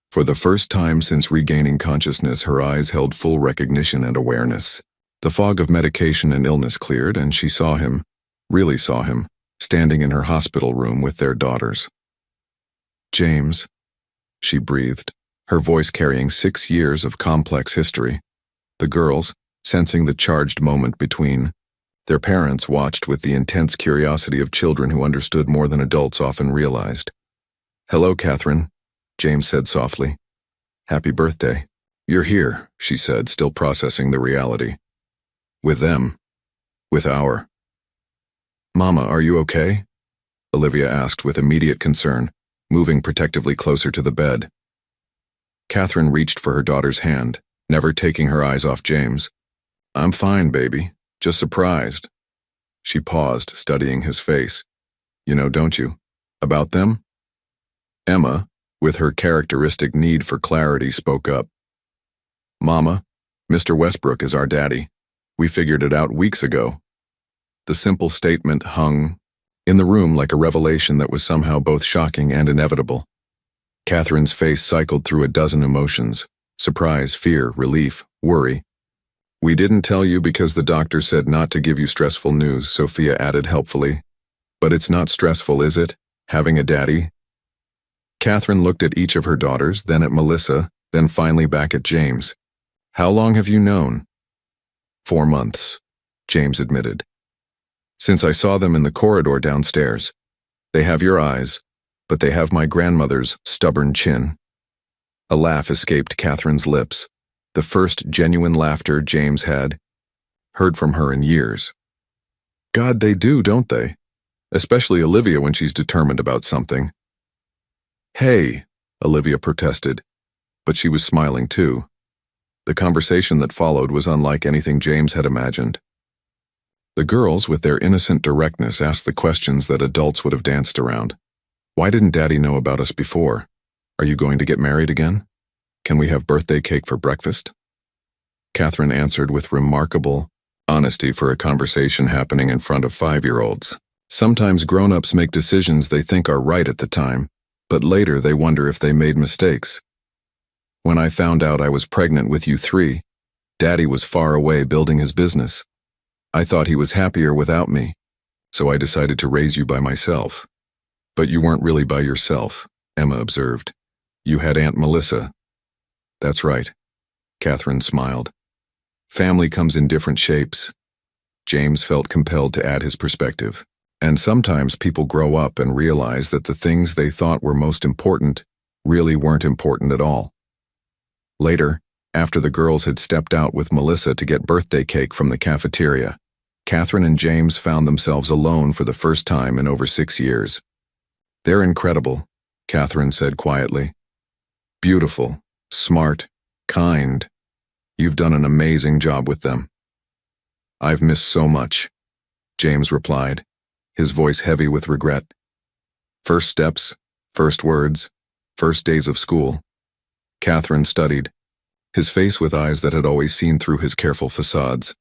A: For the first time since regaining consciousness, her eyes held full recognition and awareness. The fog of medication and illness cleared, and she saw him, really saw him, standing in her hospital room with their daughters. "James," she breathed, her voice carrying 6 years of complex history. The girls, sensing the charged moment between their parents, watched with the intense curiosity of children who understood more than adults often realized. "Hello, Catherine," James said softly. "Happy birthday." "You're here," she said, still processing the reality. "With them. With our—" "Mama, are you okay?" Olivia asked with immediate concern, moving protectively closer to the bed. Catherine reached for her daughter's hand, never taking her eyes off James. "I'm fine, baby. Just surprised." She paused, studying his face. "You know, don't you? About them?" Emma, with her characteristic need for clarity, spoke up. "Mama, Mr. Westbrook is our daddy. We figured it out weeks ago." The simple statement hung in the room like a revelation that was somehow both shocking and inevitable. Catherine's face cycled through a dozen emotions: surprise, fear, relief, worry. "We didn't tell you because the doctor said not to give you stressful news," Sophia added helpfully. "But it's not stressful, is it, having a daddy?" Catherine looked at each of her daughters, then at Melissa, then finally back at James. "How long have you known?" 4 months, James admitted. "Since I saw them in the corridor downstairs. They have your eyes, but they have my grandmother's stubborn chin." A laugh escaped Catherine's lips, the first genuine laughter James had heard from her in years. "God, they do, don't they? Especially Olivia when she's determined about something." "Hey," Olivia protested, but she was smiling too. The conversation that followed was unlike anything James had imagined. The girls, with their innocent directness, asked the questions that adults would have danced around. "Why didn't Daddy know about us before? Are you going to get married again? Can we have birthday cake for breakfast?" Catherine answered with remarkable honesty for a conversation happening in front of 5-year-olds. "Sometimes grown-ups make decisions they think are right at the time, but later they wonder if they made mistakes. When I found out I was pregnant with you 3, Daddy was far away building his business. I thought he was happier without me, so I decided to raise you by myself." "But you weren't really by yourself," Emma observed. "You had Aunt Melissa." "That's right," Catherine smiled. "Family comes in different shapes." James felt compelled to add his perspective. "And sometimes people grow up and realize that the things they thought were most important really weren't important at all." Later, after the girls had stepped out with Melissa to get birthday cake from the cafeteria, Catherine and James found themselves alone for the first time in over 6 years. "They're incredible," Catherine said quietly. "Beautiful, smart, kind. You've done an amazing job with them." "I've missed so much," James replied, his voice heavy with regret. "First steps, first words, first days of school." Catherine studied, his face with eyes that had always seen through his careful facades.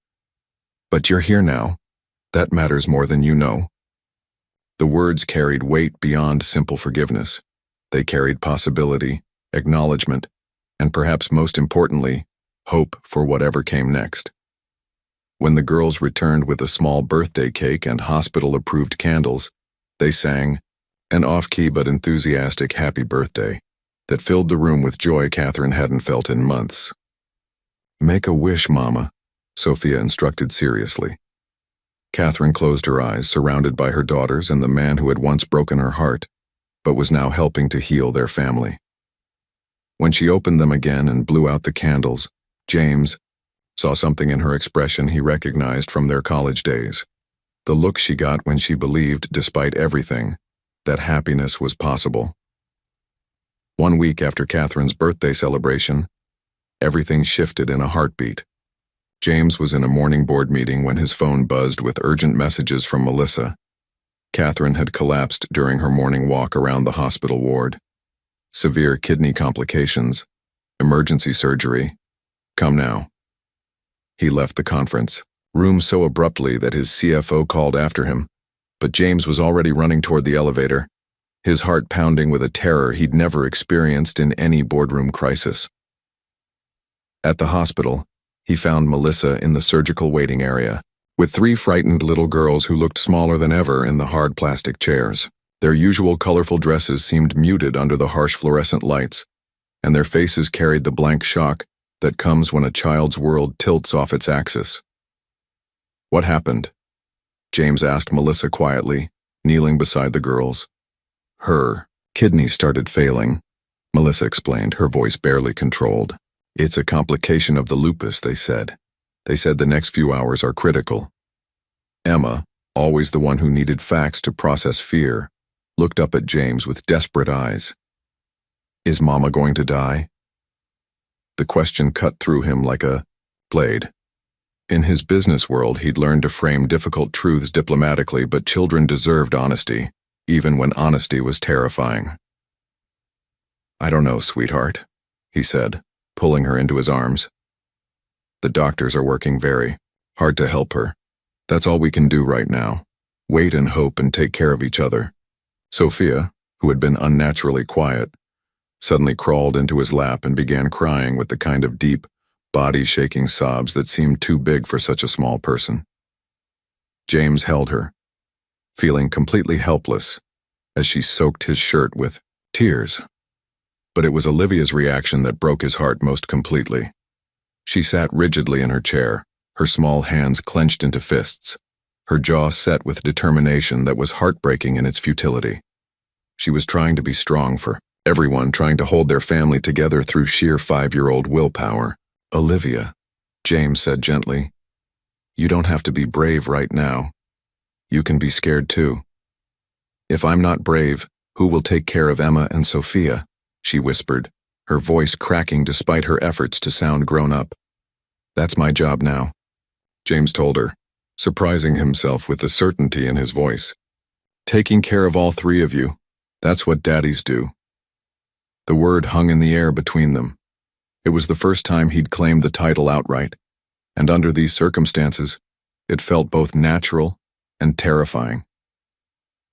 A: "But you're here now. That matters more than you know." The words carried weight beyond simple forgiveness. They carried possibility, acknowledgement, and perhaps most importantly, hope for whatever came next. When the girls returned with a small birthday cake and hospital-approved candles, they sang an off-key but enthusiastic happy birthday that filled the room with joy Catherine hadn't felt in months. "Make a wish, Mama," Sophia instructed seriously. Catherine closed her eyes, surrounded by her daughters and the man who had once broken her heart, but was now helping to heal their family. When she opened them again and blew out the candles, James saw something in her expression he recognized from their college days. The look she got when she believed, despite everything, that happiness was possible. 1 week after Catherine's birthday celebration, everything shifted in a heartbeat. James was in a morning board meeting when his phone buzzed with urgent messages from Melissa. Catherine had collapsed during her morning walk around the hospital ward. Severe kidney complications, emergency surgery. Come now. He left the conference room so abruptly that his CFO called after him, but James was already running toward the elevator, his heart pounding with a terror he'd never experienced in any boardroom crisis. At the hospital, he found Melissa in the surgical waiting area, with 3 frightened little girls who looked smaller than ever in the hard plastic chairs. Their usual colorful dresses seemed muted under the harsh fluorescent lights, and their faces carried the blank shock that comes when a child's world tilts off its axis. "What happened?" James asked Melissa quietly, kneeling beside the girls. "Her kidneys started failing," Melissa explained, her voice barely controlled. "It's a complication of the lupus, they said. They said the next few hours are critical." Emma, always the one who needed facts to process fear, looked up at James with desperate eyes. "Is Mama going to die?" The question cut through him like a blade. In his business world, he'd learned to frame difficult truths diplomatically, but children deserved honesty, even when honesty was terrifying. "I don't know, sweetheart," he said, pulling her into his arms. "The doctors are working very hard to help her. That's all we can do right now. Wait and hope and take care of each other." Sophia, who had been unnaturally quiet, suddenly crawled into his lap and began crying with the kind of deep, body-shaking sobs that seemed too big for such a small person. James held her, feeling completely helpless as she soaked his shirt with tears. But it was Olivia's reaction that broke his heart most completely. She sat rigidly in her chair, her small hands clenched into fists, her jaw set with determination that was heartbreaking in its futility. She was trying to be strong for everyone, trying to hold their family together through sheer 5-year-old willpower. "Olivia," James said gently, "you don't have to be brave right now. You can be scared too. If I'm not brave, who will take care of Emma and Sophia?" she whispered, her voice cracking despite her efforts to sound grown up. "That's my job now," James told her, surprising himself with the certainty in his voice. "Taking care of all 3 of you, that's what daddies do." The word hung in the air between them. It was the first time he'd claimed the title outright, and under these circumstances, it felt both natural and terrifying.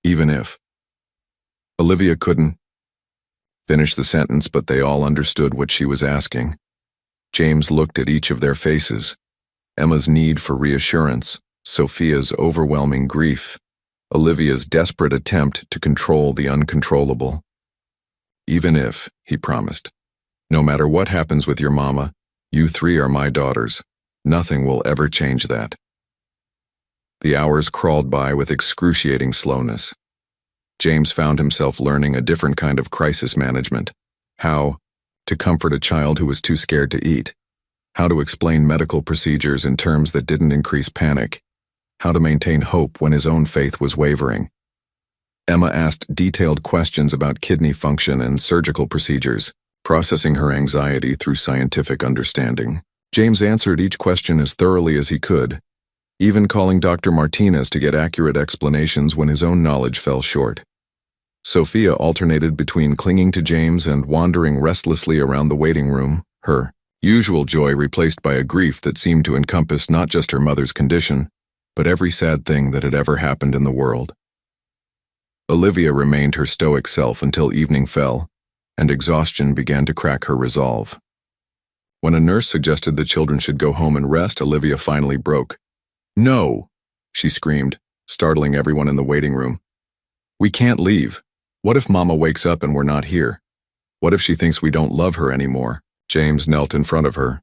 A: Even if Olivia couldn't finish the sentence, but they all understood what she was asking. James looked at each of their faces, Emma's need for reassurance, Sophia's overwhelming grief, Olivia's desperate attempt to control the uncontrollable. "Even if," he promised, "no matter what happens with your mama, you 3 are my daughters. Nothing will ever change that." The hours crawled by with excruciating slowness. James found himself learning a different kind of crisis management, how to comfort a child who was too scared to eat, how to explain medical procedures in terms that didn't increase panic, how to maintain hope when his own faith was wavering. Emma asked detailed questions about kidney function and surgical procedures, processing her anxiety through scientific understanding. James answered each question as thoroughly as he could, even calling Dr. Martinez to get accurate explanations when his own knowledge fell short. Sophia alternated between clinging to James and wandering restlessly around the waiting room, her usual joy replaced by a grief that seemed to encompass not just her mother's condition, but every sad thing that had ever happened in the world. Olivia remained her stoic self until evening fell, and exhaustion began to crack her resolve. When a nurse suggested the children should go home and rest, Olivia finally broke, No, she screamed, startling everyone in the waiting room. We can't leave. What if Mama wakes up and we're not here? What if she thinks we don't love her anymore? James knelt in front of her,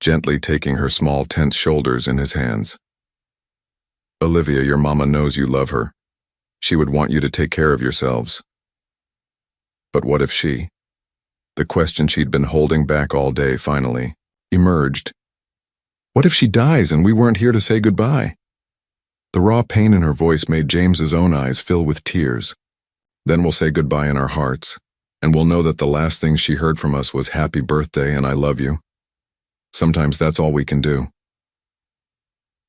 A: gently taking her small, tense shoulders in his hands. Olivia, your mama knows you love her. She would want you to take care of yourselves. But what if she? The question she'd been holding back all day finally emerged. What if she dies and we weren't here to say goodbye? The raw pain in her voice made James's own eyes fill with tears. Then we'll say goodbye in our hearts, and we'll know that the last thing she heard from us was happy birthday and I love you. Sometimes that's all we can do.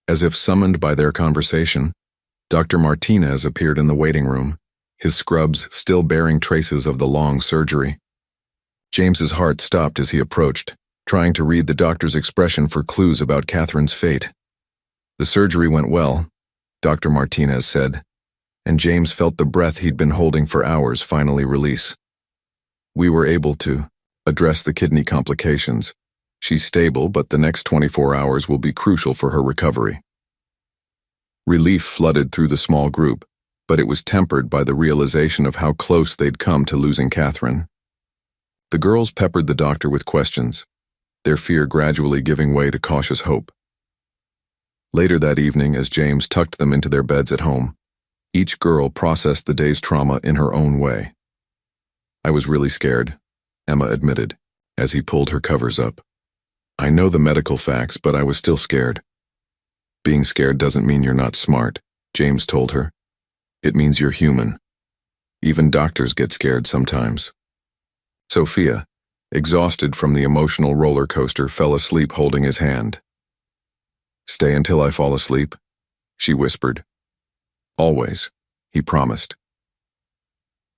A: As if summoned by their conversation, Dr. Martinez appeared in the waiting room, his scrubs still bearing traces of the long surgery. James's heart stopped as he approached, trying to read the doctor's expression for clues about Catherine's fate. The surgery went well, Dr. Martinez said, and James felt the breath he'd been holding for hours finally release. We were able to address the kidney complications. She's stable, but the next 24 hours will be crucial for her recovery. Relief flooded through the small group, but it was tempered by the realization of how close they'd come to losing Catherine. The girls peppered the doctor with questions, their fear gradually giving way to cautious hope. Later that evening, as James tucked them into their beds at home, each girl processed the day's trauma in her own way. I was really scared, Emma admitted, as he pulled her covers up. I know the medical facts, but I was still scared. Being scared doesn't mean you're not smart, James told her. It means you're human. Even doctors get scared sometimes. Sophia, exhausted from the emotional roller coaster, fell asleep holding his hand. Stay until I fall asleep, she whispered. Always, he promised.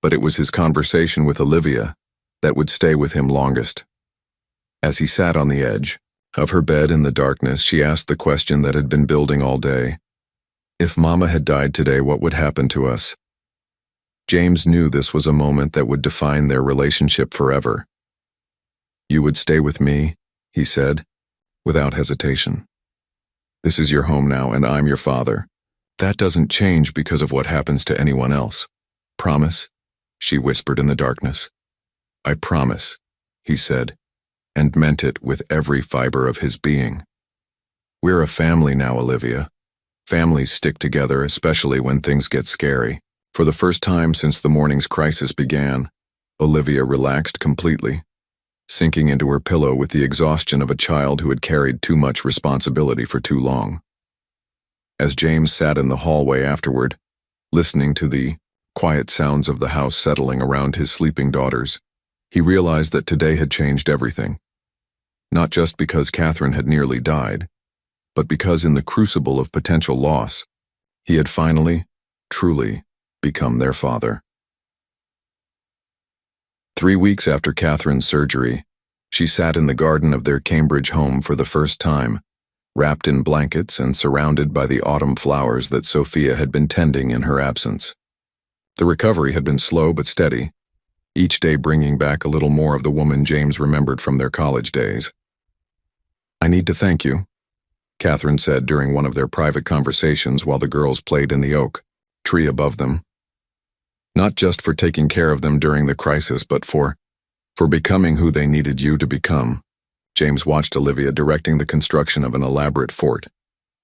A: But it was his conversation with Olivia that would stay with him longest. As he sat on the edge of her bed in the darkness, she asked the question that had been building all day. If Mama had died today, what would happen to us? James knew this was a moment that would define their relationship forever. You would stay with me, he said, without hesitation. This is your home now, and I'm your father. That doesn't change because of what happens to anyone else. Promise? She whispered in the darkness. I promise, he said, and meant it with every fiber of his being. We're a family now, Olivia. Families stick together, especially when things get scary. For the first time since the morning's crisis began, Olivia relaxed completely, sinking into her pillow with the exhaustion of a child who had carried too much responsibility for too long. As James sat in the hallway afterward, listening to the quiet sounds of the house settling around his sleeping daughters, he realized that today had changed everything. Not just because Catherine had nearly died, but because in the crucible of potential loss, he had finally, truly, become their father. 3 weeks after Catherine's surgery, she sat in the garden of their Cambridge home for the first time, wrapped in blankets and surrounded by the autumn flowers that Sophia had been tending in her absence. The recovery had been slow but steady, each day bringing back a little more of the woman James remembered from their college days. I need to thank you, Catherine said during one of their private conversations while the girls played in the oak tree above them. Not just for taking care of them during the crisis, but for becoming who they needed you to become. James watched Olivia directing the construction of an elaborate fort,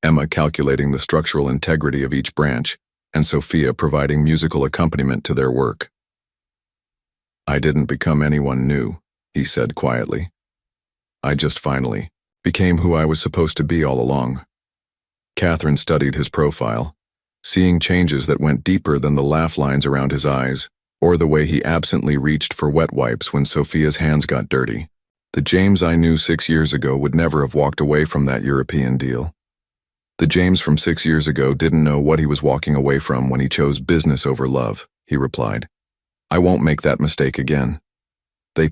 A: Emma calculating the structural integrity of each branch, and Sophia providing musical accompaniment to their work. I didn't become anyone new, he said quietly. I just finally became who I was supposed to be all along. Catherine studied his profile, seeing changes that went deeper than the laugh lines around his eyes, or the way he absently reached for wet wipes when Sophia's hands got dirty. The James I knew 6 years ago would never have walked away from that European deal. The James from 6 years ago didn't know what he was walking away from when he chose business over love, he replied. I won't make that mistake again. They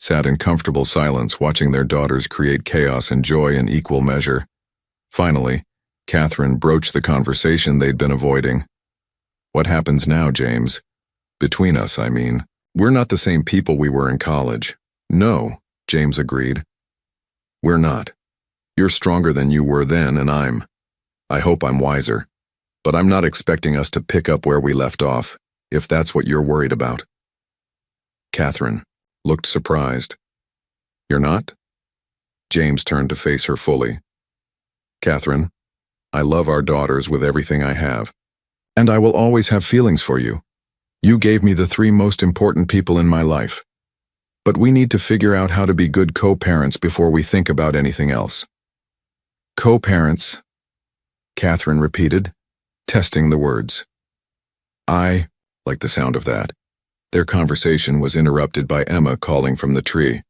A: sat in comfortable silence, watching their daughters create chaos and joy in equal measure. Finally, Catherine broached the conversation they'd been avoiding. What happens now, James? Between us, I mean. We're not the same people we were in college. No, James agreed. We're not. You're stronger than you were then, and I'm I hope I'm wiser. But I'm not expecting us to pick up where we left off, if that's what you're worried about. Catherine looked surprised. You're not? James turned to face her fully. Catherine, I love our daughters with everything I have. And I will always have feelings for you. You gave me the 3 most important people in my life. But we need to figure out how to be good co-parents before we think about anything else. Co-parents, Catherine repeated, testing the words. I like the sound of that. Their conversation was interrupted by Emma calling from the tree.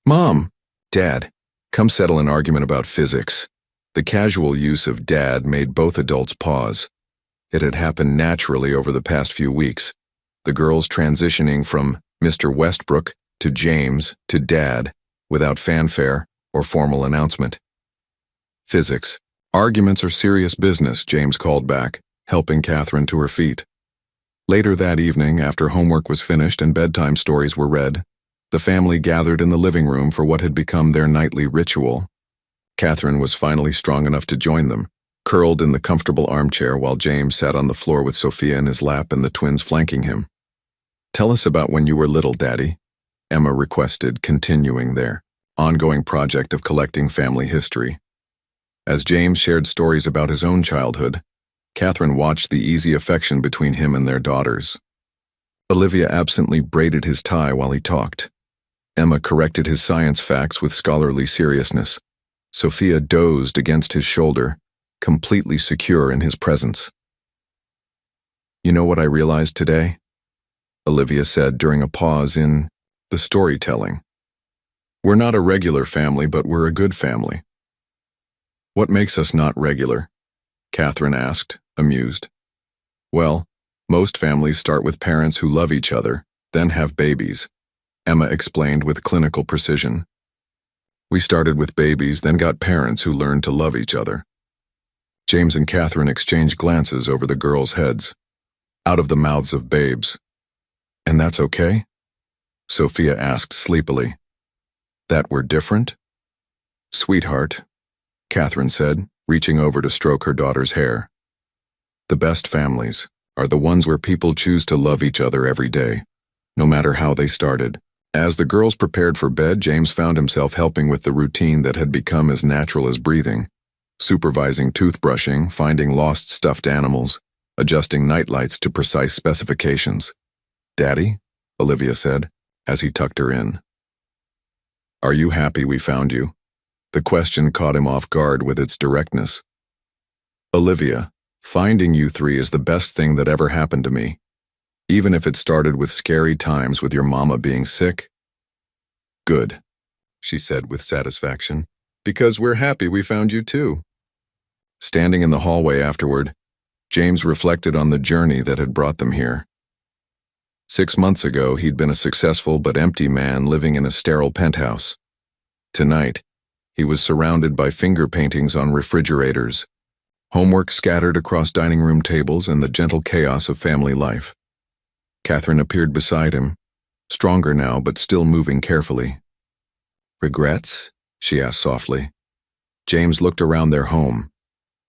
A: Mom, Dad, come settle an argument about physics. The casual use of Dad made both adults pause. It had happened naturally over the past few weeks, the girls transitioning from Mr. Westbrook to James to Dad without fanfare or formal announcement. Physics. Arguments are serious business, James called back, helping Catherine to her feet. Later that evening, after homework was finished and bedtime stories were read, the family gathered in the living room for what had become their nightly ritual. Catherine was finally strong enough to join them, curled in the comfortable armchair while James sat on the floor with Sophia in his lap and the twins flanking him. Tell us about when you were little, Daddy, Emma requested, continuing their ongoing project of collecting family history. As James shared stories about his own childhood, Catherine watched the easy affection between him and their daughters. Olivia absently braided his tie while he talked. Emma corrected his science facts with scholarly seriousness. Sophia dozed against his shoulder, completely secure in his presence. You know what I realized today? Olivia said during a pause in the storytelling. We're not a regular family, but we're a good family. What makes us not regular? Catherine asked, amused. Well, most families start with parents who love each other, then have babies, Emma explained with clinical precision. We started with babies, then got parents who learned to love each other. James and Catherine exchanged glances over the girls' heads, out of the mouths of babes. And that's okay? Sophia asked sleepily. That we're different? Sweetheart, Catherine said, reaching over to stroke her daughter's hair. The best families are the ones where people choose to love each other every day, no matter how they started. As the girls prepared for bed, James found himself helping with the routine that had become as natural as breathing, supervising toothbrushing, finding lost stuffed animals, adjusting nightlights to precise specifications. Daddy, Olivia said, as he tucked her in. Are you happy we found you? The question caught him off guard with its directness. Olivia, finding you 3 is the best thing that ever happened to me, even if it started with scary times with your mama being sick. Good, she said with satisfaction, because we're happy we found you too. Standing in the hallway afterward, James reflected on the journey that had brought them here. 6 months ago, he'd been a successful but empty man living in a sterile penthouse. Tonight, he was surrounded by finger paintings on refrigerators, homework scattered across dining room tables, and the gentle chaos of family life. Catherine appeared beside him, stronger now but still moving carefully. Regrets? She asked softly. James looked around their home,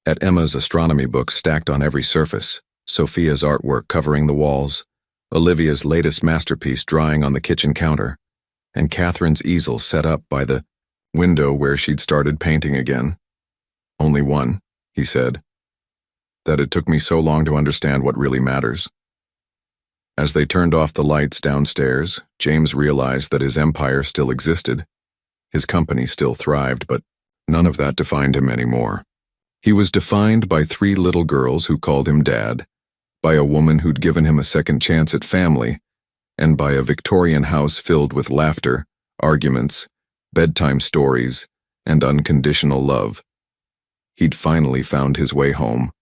A: at Emma's astronomy books stacked on every surface, Sophia's artwork covering the walls, Olivia's latest masterpiece drying on the kitchen counter, and Catherine's easel set up by the window where she'd started painting again. Only one, he said. That it took me so long to understand what really matters. As they turned off the lights downstairs, James realized that his empire still existed. His company still thrived, but none of that defined him anymore. He was defined by 3 little girls who called him Dad, by a woman who'd given him a second chance at family, and by a Victorian house filled with laughter, arguments, bedtime stories, and unconditional love. He'd finally found his way home.